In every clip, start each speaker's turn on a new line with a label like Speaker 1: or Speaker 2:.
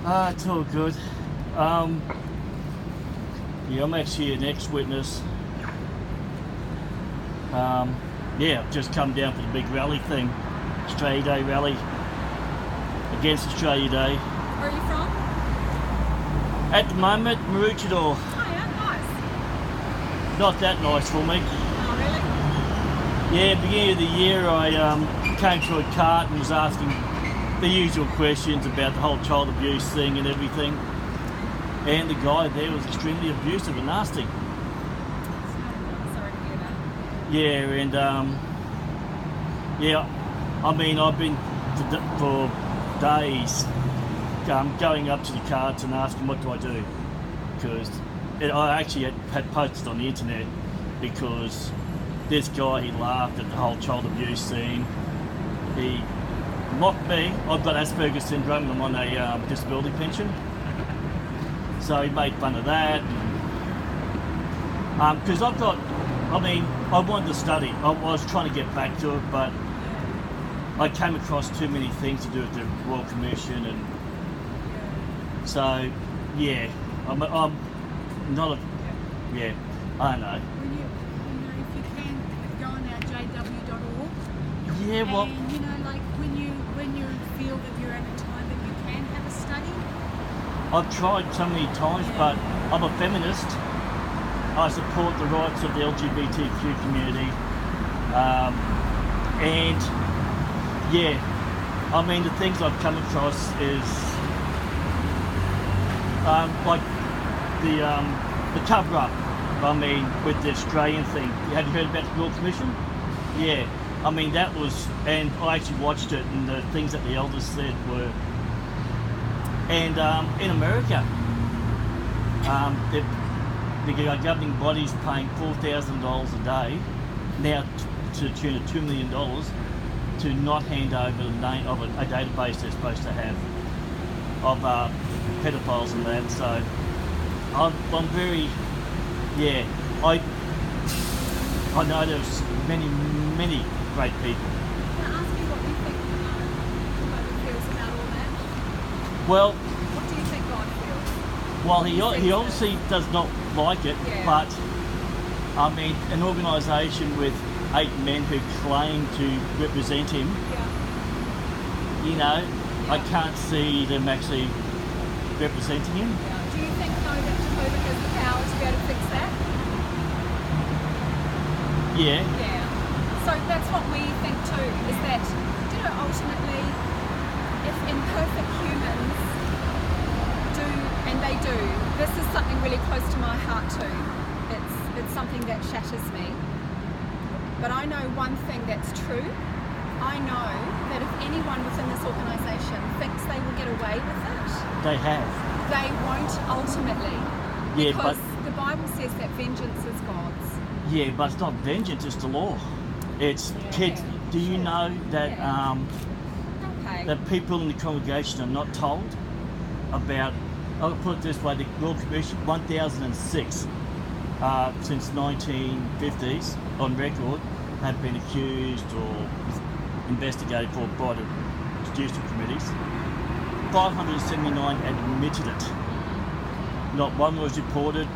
Speaker 1: It's all good. Yeah, I'm actually an ex-witness. I've just come down for the big rally thing, Australia Day rally against Australia Day.
Speaker 2: Where are you from?
Speaker 1: At the moment, Maroochydore.
Speaker 2: Oh yeah, nice.
Speaker 1: Not that nice for me.
Speaker 2: Oh really?
Speaker 1: Yeah, beginning of the year I came to a cart and was asking the usual questions about the whole child abuse thing and everything. And the guy there was extremely abusive and nasty.
Speaker 2: Sorry to hear that.
Speaker 1: Yeah, and I mean, I've been for days going up to the carts and asking what do I do, because I actually had posted on the internet because this guy, he laughed at the whole child abuse thing. He mocked me. I've got Asperger's syndrome and I'm on a disability pension. So he made fun of that. Because I wanted to study. I was trying to get back to it, but I came across too many things to do with the Royal Commission, and so yeah, I'm not a I don't know.
Speaker 2: If you can go on our jw.org.
Speaker 1: Yeah, well,
Speaker 2: And like when you feel that you're at a time that you can have a study.
Speaker 1: I've tried so many times, but I'm a feminist. I support the rights of the LGBTQ community, and I mean the things I've come across is like the cover up. I mean, with the Australian thing. Have you heard about the Royal Commission? Yeah. I mean that was, and I actually watched it, and the things that the elders said were. And in America, the governing body's paying $4,000 a day, now to the tune of $2 million, to not hand over the name of a database they're supposed to have of pedophiles and that. So I'm very, I know there's many great people.
Speaker 2: Can I ask you what you think God feels about all that?
Speaker 1: Well,
Speaker 2: What do you think God feels?
Speaker 1: well, he obviously does not like it,
Speaker 2: Yeah.
Speaker 1: but I mean, an organisation with 8 men who claim to represent him,
Speaker 2: Yeah.
Speaker 1: I can't see them actually representing him.
Speaker 2: Yeah. Do you think though that Jehovah has the power to be able to fix that?
Speaker 1: Yeah,
Speaker 2: Yeah. So that's what we think too, is that, ultimately, if imperfect humans do, and they do, this is something really close to my heart too. It's something that shatters me. But I know one thing that's true. I know that if anyone within this organisation thinks they will get away with it,
Speaker 1: they have.
Speaker 2: they won't ultimately.
Speaker 1: Yeah,
Speaker 2: Because the Bible says that vengeance is God's.
Speaker 1: Yeah, but it's not vengeance; it's the law. It's kids. Do you know that
Speaker 2: Okay.
Speaker 1: that people in the congregation are not told about? I'll put it this way: the Royal Commission, 1006, since 1950s, on record, have been accused or investigated for by the judicial committees. 579 admitted it. Not one was reported.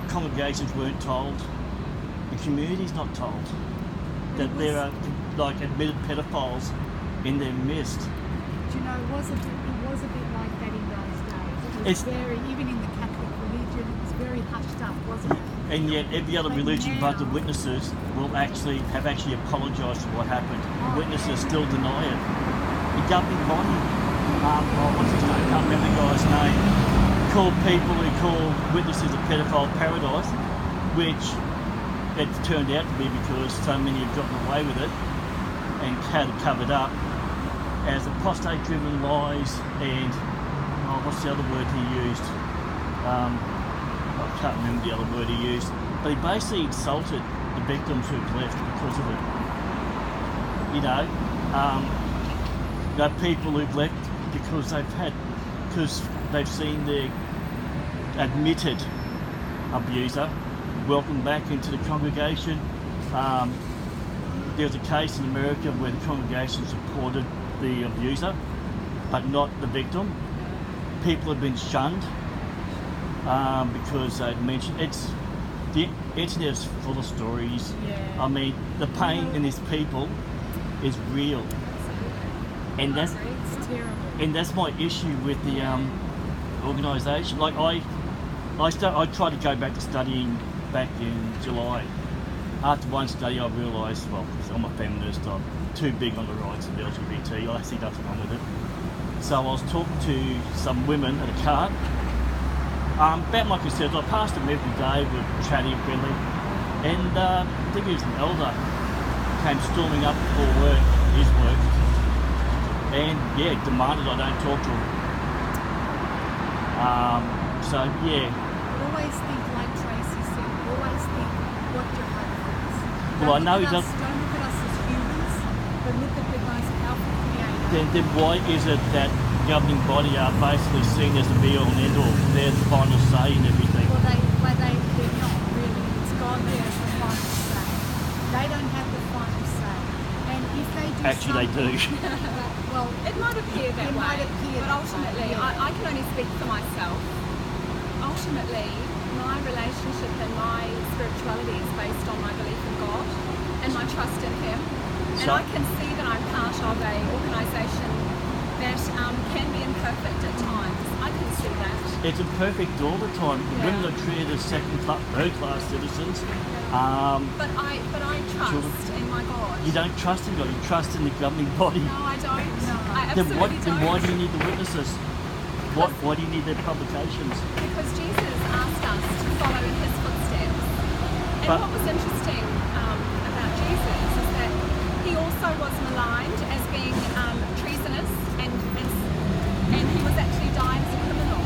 Speaker 1: Congregations weren't told. The community's not told that there are like admitted pedophiles in their midst.
Speaker 3: Do you know, it was a bit like that in those days. It was very, even in the Catholic religion, it was very hushed up, wasn't it?
Speaker 1: And yet every other
Speaker 3: But
Speaker 1: religion but the
Speaker 3: now-
Speaker 1: witnesses will actually apologised for what happened. The witnesses still deny it. The governing body, what's his name? I can't remember the guy's name. Called people who call witnesses a pedophile paradise, which it's turned out to be because so many have gotten away with it and had it covered up as apostate-driven lies and what's the other word he used? I can't remember the other word he used, but he basically insulted the victims who've left because of it. People who've left because they've seen their admitted abuser welcomed back into the congregation. There was a case in America where the congregation supported the abuser, but not the victim. people have been shunned because they've mentioned the internet is full of stories.
Speaker 2: Yeah.
Speaker 1: I mean, the pain in these people is real, and that's
Speaker 3: It's terrible.
Speaker 1: and that's my issue with the organisation. Like I tried to go back to studying back in July. After one study, I realised, well, because I'm a feminist, I'm too big on the rights of LGBT. I see nothing wrong with it. So I was talking to some women at a cart about my concerns. I passed them every day with chatty and friendly, and I think he was an elder, came storming up for work, his work, and demanded I don't talk to him. So yeah.
Speaker 3: Always think like Tracy said. Always think what your heart is.
Speaker 1: Well, I know he does.
Speaker 3: Don't look at us as humans, but look at the most powerful creator.
Speaker 1: Then why is it that governing body are basically seen as the be all and end all? They're the final say in everything.
Speaker 3: Well, they're not really. It's God there as the final say. They don't have the final say. And if they do
Speaker 1: Actually, they do.
Speaker 3: Well,
Speaker 2: It might appear that
Speaker 3: It
Speaker 2: way,
Speaker 3: might appear
Speaker 2: but
Speaker 3: that
Speaker 2: ultimately,
Speaker 3: way, yeah.
Speaker 2: I can only speak for myself. Ultimately, my relationship and my spirituality is based on my belief in God and my trust in Him. And
Speaker 1: So-
Speaker 2: I can see that I'm part of a organisation that can be imperfect at times. I can see that.
Speaker 1: It's imperfect all the time.
Speaker 2: Yeah.
Speaker 1: Women are treated as third-class citizens.
Speaker 2: But I trust
Speaker 1: Children.
Speaker 2: in my God.
Speaker 1: You don't trust in God. You trust in the governing body.
Speaker 2: No, I don't. I
Speaker 1: Then
Speaker 2: absolutely
Speaker 1: then
Speaker 2: don't.
Speaker 1: why do you need the witnesses? Why do you need their publications?
Speaker 2: Because Jesus asked us to follow in His footsteps. And
Speaker 1: But-
Speaker 2: what was interesting about Jesus is that He also was maligned as being treasonous and He was actually dying as a criminal.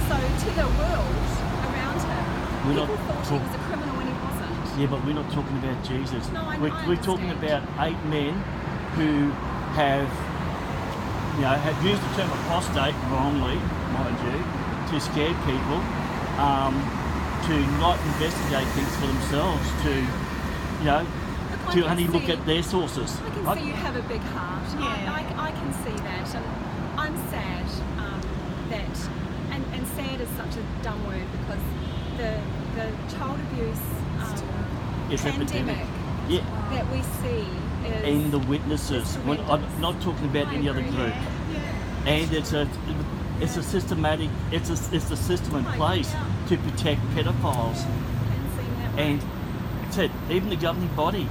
Speaker 2: So to the world around Him,
Speaker 1: We're not
Speaker 2: people thought He
Speaker 1: talk-
Speaker 2: was a criminal when He wasn't.
Speaker 1: Yeah, but we're not talking about Jesus.
Speaker 2: No, I
Speaker 1: we're talking
Speaker 2: understand.
Speaker 1: about 8 men who have used the term apostate wrongly, mind you, to scare people, to not investigate things for themselves, to
Speaker 2: Look, I
Speaker 1: to
Speaker 2: can
Speaker 1: only look
Speaker 2: see-
Speaker 1: at their sources.
Speaker 2: I can see you have a big heart.
Speaker 3: Yeah.
Speaker 2: I can see that, and I'm sad that, and sad is such a dumb word because the child abuse
Speaker 1: It's
Speaker 2: pandemic
Speaker 1: epidemic. Yeah,
Speaker 2: that we see is
Speaker 1: and the witnesses.
Speaker 2: It's
Speaker 1: I'm
Speaker 2: horrendous.
Speaker 1: not talking about
Speaker 2: I
Speaker 1: any other
Speaker 2: agree.
Speaker 1: group.
Speaker 3: Yeah.
Speaker 1: And it's a systematic. It's a system in
Speaker 2: Right,
Speaker 1: place
Speaker 2: yeah.
Speaker 1: to protect pedophiles.
Speaker 2: and seeing that way.
Speaker 1: And said even the governing body.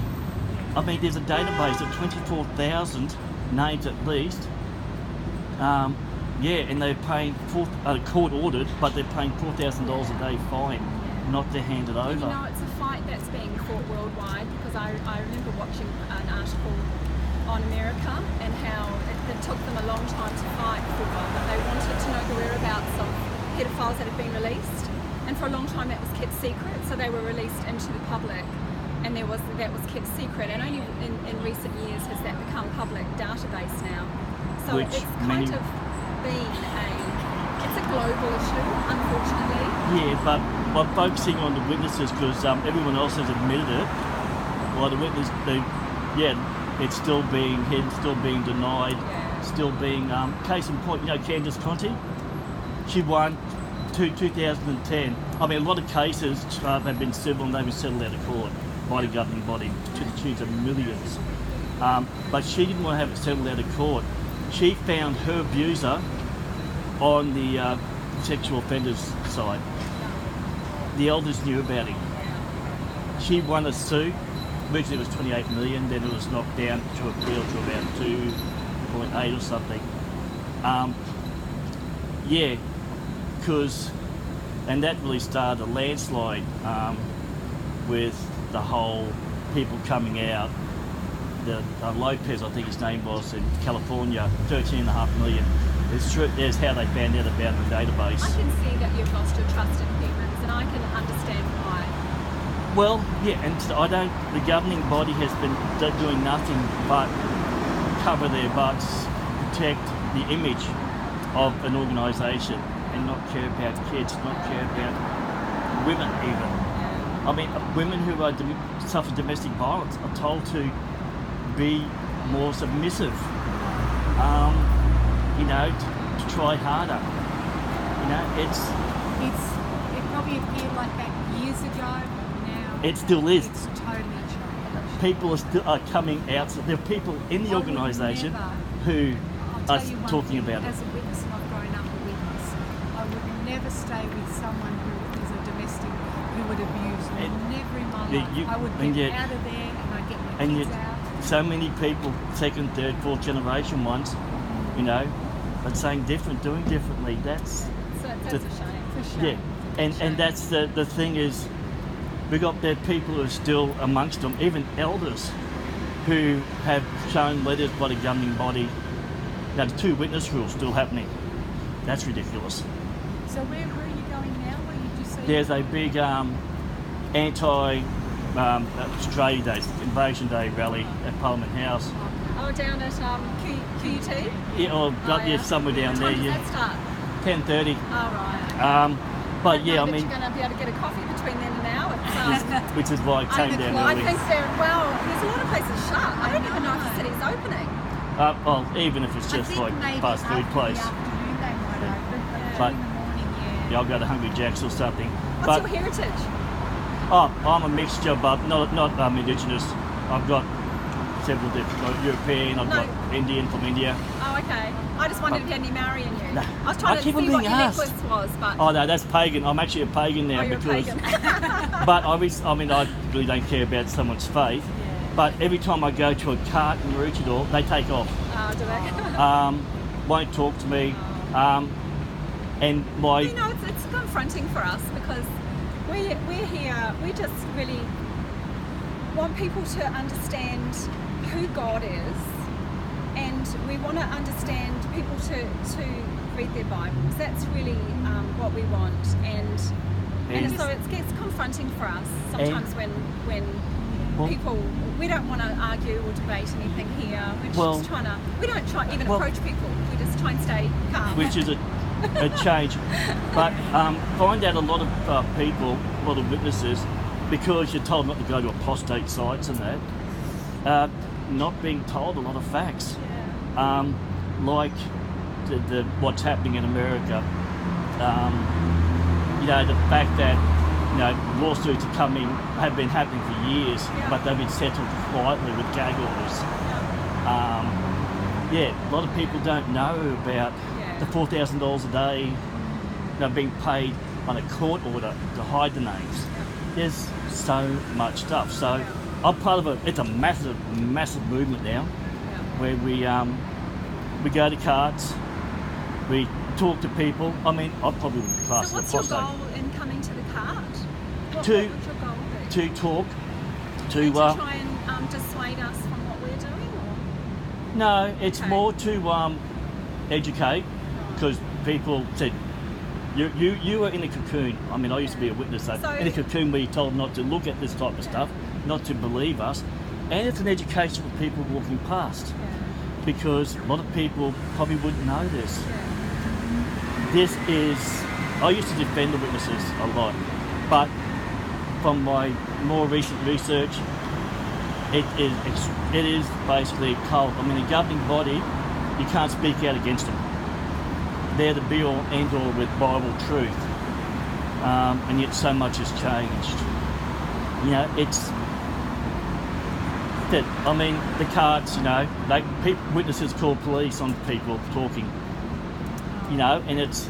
Speaker 1: I mean, there's a database of 24,000 names at least. And they're paying court ordered, but they're paying $4,000 a day fine, not to hand it over.
Speaker 2: And you know, it's a fight that's being fought worldwide because I remember watching an article on America and how it took them a long time to fight for, but they wanted to know the whereabouts of pedophiles that had been released, and for a long time that was kept secret, so they were released into the public, and that was kept secret, and only in recent years has that become public database now. So
Speaker 1: Which
Speaker 2: it's
Speaker 1: many-
Speaker 2: kind of been it's a global issue, unfortunately.
Speaker 1: Yeah, but by focusing on the witnesses, because everyone else has admitted it, well, the witness, it's still being hidden, still being denied,
Speaker 2: Yeah.
Speaker 1: still being, case in point, Candice Conti, she won 2010. I mean, a lot of cases have been civil and they've been settled out of court by the governing body to the tune of millions. But she didn't want to have it settled out of court. She found her abuser on the sexual offenders side. The elders knew about him. She won a suit. Originally it was 28 million, then it was knocked down to appeal to about 2.8 or something. And that really started a landslide with the whole people coming out. The Lopez, I think his name was, in California, 13.5 million. There's how they found out about the database.
Speaker 2: I can see that you've lost your trust in humans, and I can understand why.
Speaker 1: Well, yeah, and the governing body has been doing nothing but cover their butts, protect the image of an organisation, and not care about kids, not care about women even. I mean, women who suffer domestic violence are told to be more submissive, to try harder. No,
Speaker 3: It probably appeared like that years ago. Now
Speaker 1: It still is.
Speaker 3: It's totally changed.
Speaker 1: people are coming out. So there are people in the
Speaker 3: I would
Speaker 1: organisation
Speaker 3: never-
Speaker 1: who
Speaker 3: I'll
Speaker 1: are
Speaker 3: tell you one
Speaker 1: talking
Speaker 3: thing,
Speaker 1: about it.
Speaker 3: as a witness, and I've grown up a witness, I would never stay with someone who is a domestic who would abuse me. Never in my
Speaker 1: Yeah,
Speaker 3: life. I would
Speaker 1: and
Speaker 3: get
Speaker 1: yet-
Speaker 3: out of there and I'd get my
Speaker 1: And
Speaker 3: kids
Speaker 1: yet,
Speaker 3: out.
Speaker 1: so many people, second, third, fourth generation ones, you know, but saying different, doing differently. That's
Speaker 2: So that's a shame.
Speaker 3: It's a shame.
Speaker 1: yeah, and that's the thing is, we got there people who are still amongst them, even elders, who have shown letters by the governing body. Now the 2 witness rule still happening. That's ridiculous.
Speaker 3: So where are you going now? Where did you see?
Speaker 1: There's a big anti Australia Day, Invasion Day rally at Parliament House.
Speaker 2: Oh, down at QUT?
Speaker 1: Yeah, or somewhere down there.
Speaker 2: What time
Speaker 1: Yeah,
Speaker 2: does that start?
Speaker 1: 10:30.
Speaker 2: Oh, right.
Speaker 1: But yeah, I
Speaker 2: But
Speaker 1: mean,
Speaker 2: you're going to be able to get a coffee between then and now.
Speaker 1: which is why I came down
Speaker 2: I
Speaker 1: early.
Speaker 2: think there's a lot of places shut. I don't even know if the city's opening.
Speaker 1: Well, even if it's
Speaker 3: I
Speaker 1: just
Speaker 3: think
Speaker 1: like
Speaker 3: maybe
Speaker 1: fast food
Speaker 3: after
Speaker 1: place.
Speaker 3: the afternoon they might open,
Speaker 1: But-
Speaker 3: but in the morning,
Speaker 1: Yeah, I'll go to Hungry Jack's or something.
Speaker 2: What's
Speaker 1: But
Speaker 2: your heritage?
Speaker 1: I'm a mixture, but not Indigenous. I've got several different, like European. I've
Speaker 2: No.
Speaker 1: got Indian from India.
Speaker 2: Oh, okay. I just wondered if Danny marrying you.
Speaker 1: No.
Speaker 2: I was trying
Speaker 1: I
Speaker 2: to
Speaker 1: keep
Speaker 2: see
Speaker 1: on
Speaker 2: what
Speaker 1: being
Speaker 2: your
Speaker 1: asked.
Speaker 2: necklace was, but
Speaker 1: Oh no, that's pagan. I'm actually a pagan now
Speaker 2: you're a
Speaker 1: because.
Speaker 2: pagan.
Speaker 1: But I really don't care about someone's faith. But every time I go to a cart in Maroochydore, they take off.
Speaker 2: Oh, do they?
Speaker 1: Won't talk to me. And my
Speaker 2: You know, it's confronting for us because we're here. We just really want people to understand who God is, and we want to understand people to read their Bibles. That's really what we want, and so it gets confronting for us sometimes when people, we don't want to argue or debate anything here. We're just trying to, we don't try even approach people. We just try and stay calm.
Speaker 1: which is a change. But find out a lot of people, a lot of witnesses, because you're told not to go to apostate sites and that, not being told a lot of facts. Like the what's happening in America. You know, the fact that lawsuits are have been happening for years, but they've been settled quietly with gag orders. A lot of people don't know about the $4,000 a day being paid on a court order to hide the names. There's so much stuff. So I'm part of it. It's a massive, massive movement now, where we go to carts, we talk to people. I mean, I probably would class
Speaker 2: So
Speaker 1: as
Speaker 2: what's
Speaker 1: a
Speaker 2: your
Speaker 1: apostate.
Speaker 2: goal in coming to the cart? What
Speaker 1: To-
Speaker 2: would your goal be?
Speaker 1: To talk,
Speaker 2: And
Speaker 1: to
Speaker 2: to try and dissuade us from what we're doing? Or?
Speaker 1: no, it's
Speaker 2: Okay.
Speaker 1: more to educate, because people said you were in a cocoon. I mean, I used to be a witness, so
Speaker 2: So-
Speaker 1: in a cocoon where you're told not to look at this type of stuff, not to believe us, and it's an education for people walking past, because a lot of people probably wouldn't know this. This is, I used to defend the witnesses a lot, but from my more recent research, it is basically a cult. I mean, the governing body, you can't speak out against them. They're the be-all, end-all with Bible truth, and yet so much has changed. You know, it's that. I mean, the carts. Witnesses call police on people talking. And it's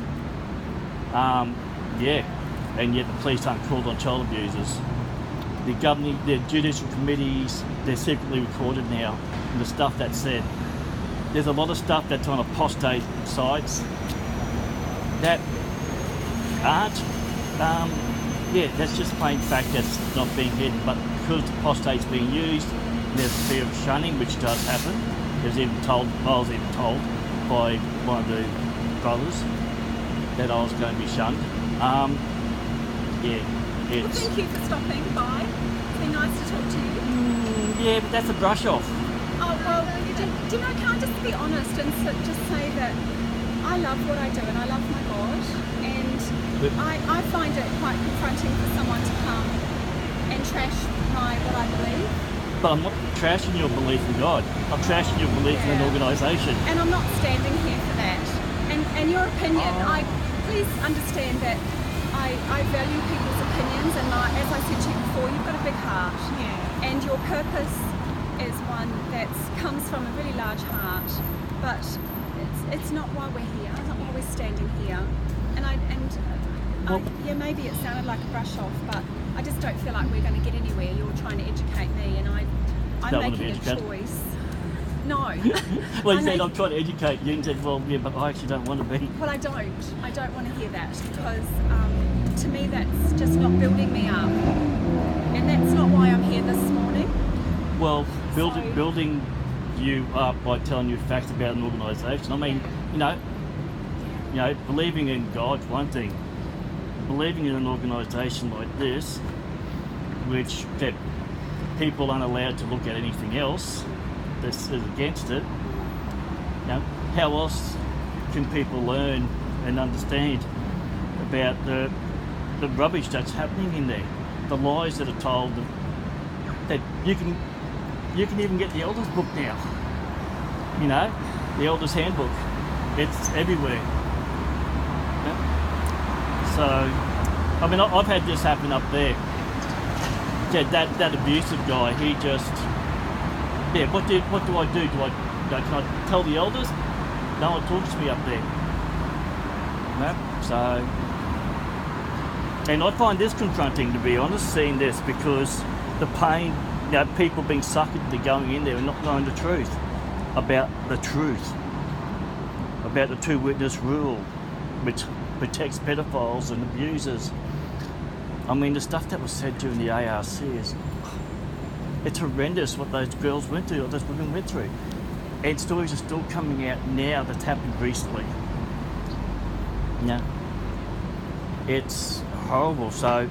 Speaker 1: and yet the police aren't called on child abusers. The judicial committees, they're secretly recorded now, and the stuff that's said. There's a lot of stuff that's on apostate sites that aren't, that's just plain fact that's not being hidden, but because apostate's being used, there's fear of shunning, which does happen. I was even told by one of the brothers that I was going to be shunned.
Speaker 2: Well, thank you for stopping by. It's been nice to talk to you.
Speaker 1: Yeah, but that's a brush off.
Speaker 2: Oh, well, do you know, can I just be honest and just say that I love what I do and I love my God, and I find it quite confronting for someone to come and trash what I believe.
Speaker 1: But I'm not trashing your belief in God. I'm trashing your belief in an organisation.
Speaker 2: And I'm not standing here for that. And your opinion, I please understand that I value people's opinions, and as I said to you before, you've got a big heart, and your purpose is one that comes from a really large heart, but it's not why we're here, it's not why we're standing here. Yeah, maybe it sounded like a brush off, but I just don't feel like we're going to get anywhere. You're trying to educate me, and I'm making a choice. No.
Speaker 1: Well, you said I'm trying to educate you, and said, well, yeah, but I actually don't want to be.
Speaker 2: Well, I don't want to hear that, because to me that's just not building me up, and that's not why I'm here this morning.
Speaker 1: Well, building you up by telling you facts about an organisation. I mean, you know, believing in God's one thing. Believing in an organisation like this, which that people aren't allowed to look at anything else that's against it, you know, how else can people learn and understand about the rubbish that's happening in there, the lies that are told, that you can even get the elders book now, you know, the elders handbook, it's everywhere. So, I mean, I've had this happen up there. Yeah, that abusive guy, he just, what do I do? Can I tell the elders? No one talks to me up there. No? So, and I find this confronting, to be honest, seeing this, because the pain, you know, people being suckered into going in there and not knowing the truth, about the two-witness rule, which protects pedophiles and abusers. I mean, the stuff that was said during the ARC is, it's horrendous what those girls went through, what those women went through. And stories are still coming out now that's happened recently. Yeah. It's horrible. So,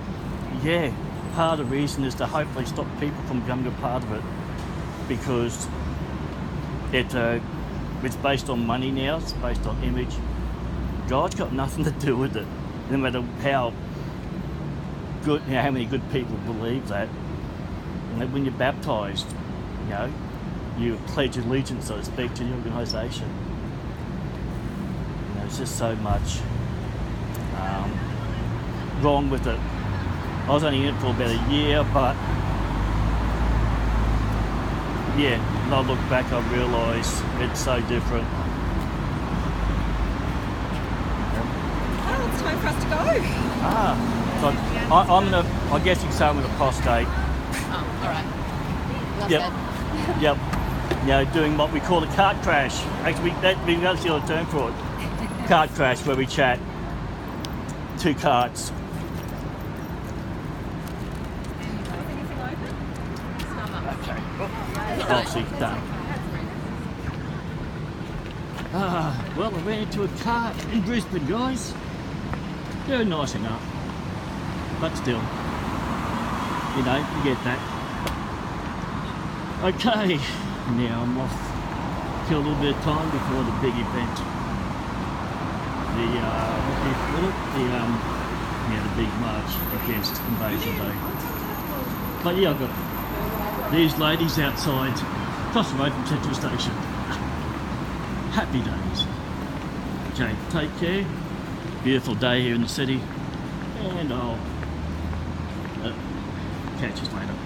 Speaker 1: yeah, part of the reason is to hopefully stop people from becoming a part of it, because it's based on money now, it's based on image. God's got nothing to do with it, no matter how good, you know, how many good people believe that. And when you're baptised, you know, you pledge allegiance, so to speak, to the organisation. You know, there's just so much wrong with it. I was only in it for about a year, but yeah, when I look back, I realise it's so different.
Speaker 2: Well, it's time for us to go.
Speaker 1: So I guess you can say I'm gonna prostate.
Speaker 4: Oh, all right. Well
Speaker 1: Yep.
Speaker 4: said.
Speaker 1: Yep. You know, doing what we call a cart crash. Actually, we've got a term for it. Cart crash, where we chat two carts.
Speaker 2: Anything open?
Speaker 1: Okay. Oh, see, done. Well, I ran into a cart in Brisbane, guys. They're nice enough, but still, you know, you get that. Okay, now I'm off. Kill a little bit of time before the big event. The what do you call it? The big march against Invasion Day. But yeah, I've got these ladies outside, across the road from Central Station. Happy days. Okay, take care. Beautiful day here in the city, and I'll catch you later.